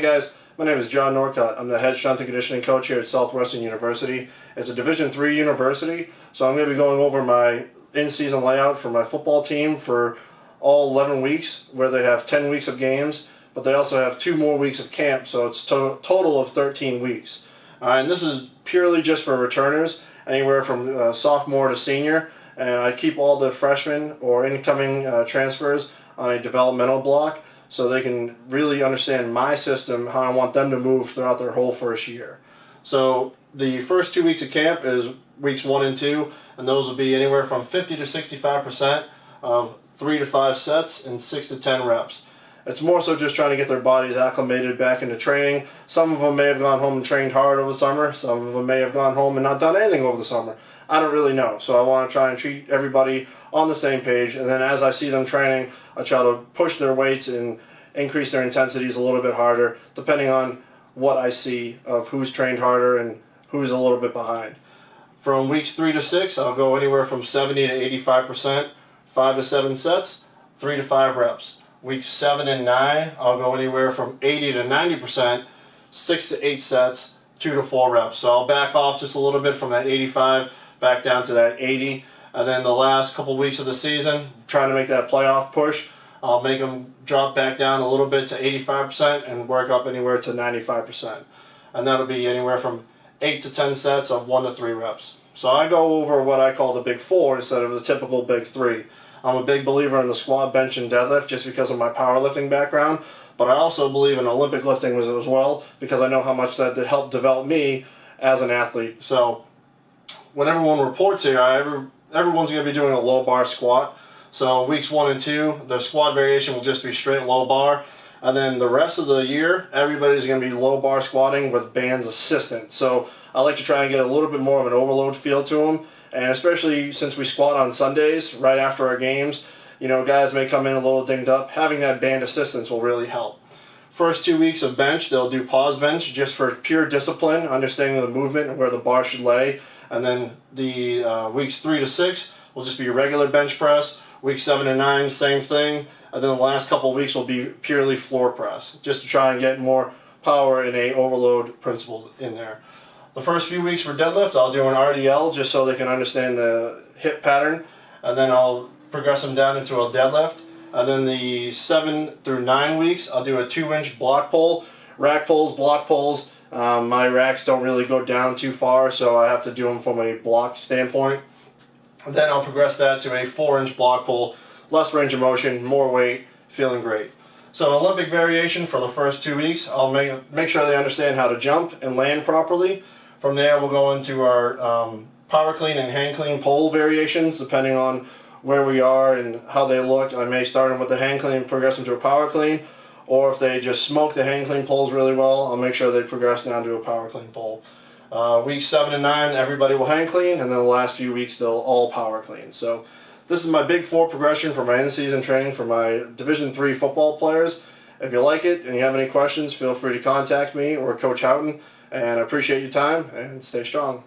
guys, my name is John Norcott. I'm the head strength and conditioning coach here at Southwestern University. It's a Division III university, so I'm going to be going over my in-season layout for my football team for all 11 weeks, where they have 10 weeks of games, but they also have 2 more weeks of camp, so it's total of 13 weeks. And this is purely just for returners, anywhere from sophomore to senior, and I keep all the freshmen or incoming transfers on a developmental block, so they can really understand my system, how I want them to move throughout their whole first year. So the first 2 weeks of camp is weeks 1 and 2, and those will be anywhere from 50 to 65% of 3 to 5 sets and 6 to 10 reps. It's more so just trying to get their bodies acclimated back into training. Some of them may have gone home and trained hard over the summer. Some of them may have gone home and not done anything over the summer. I don't really know. So I want to try and treat everybody on the same page. And then as I see them training, I try to push their weights and increase their intensities a little bit harder, depending on what I see of who's trained harder and who's a little bit behind. From weeks 3 to 6, I'll go anywhere from 70 to 85%, 5 to 7 sets, 3 to 5 reps. Weeks 7 and 9, I'll go anywhere from 80 to 90%, 6 to 8 sets, 2 to 4 reps. So I'll back off just a little bit from that 85 back down to that 80. And then the last couple weeks of the season, trying to make that playoff push, I'll make them drop back down a little bit to 85% and work up anywhere to 95%. And that'll be anywhere from 8 to 10 sets of 1 to 3 reps. So I go over what I call the big 4 instead of the typical big 3. I'm a big believer in the squat, bench, and deadlift just because of my powerlifting background, but I also believe in Olympic lifting as well because I know how much that helped develop me as an athlete. So when everyone reports here, everyone's going to be doing a low bar squat. So weeks 1 and 2, the squat variation will just be straight low bar. And then the rest of the year, everybody's going to be low bar squatting with band's assistant. So I like to try and get a little bit more of an overload feel to them. And especially since we squat on Sundays right after our games, you know, guys may come in a little dinged up. Having that band assistance will really help. First 2 weeks of bench, they'll do pause bench just for pure discipline, understanding the movement and where the bar should lay. And then the weeks 3 to 6 will just be regular bench press. Week 7 and 9, same thing. And then the last couple of weeks will be purely floor press, just to try and get more power and a overload principle in there. The first few weeks for deadlift, I'll do an RDL just so they can understand the hip pattern, and then I'll progress them down into a deadlift. And then the 7 through 9 weeks, I'll do a 2-inch block pull, rack pulls, block pulls. My racks don't really go down too far, so I have to do them from a block standpoint. And then I'll progress that to a 4-inch block pull, less range of motion, more weight, feeling great. So Olympic variation for the first 2 weeks, I'll make sure they understand how to jump and land properly. From there, we'll go into our power clean and hang clean pole variations, depending on where we are and how they look. I may start them with the hang clean and progress them to a power clean, or if they just smoke the hang clean poles really well, I'll make sure they progress down to a power clean pole. Weeks 7 and 9, everybody will hang clean, and then the last few weeks, they'll all power clean. So this is my big 4 progression for my in-season training for my Division III football players. If you like it and you have any questions, feel free to contact me or Coach Houghton. And I appreciate your time, and stay strong.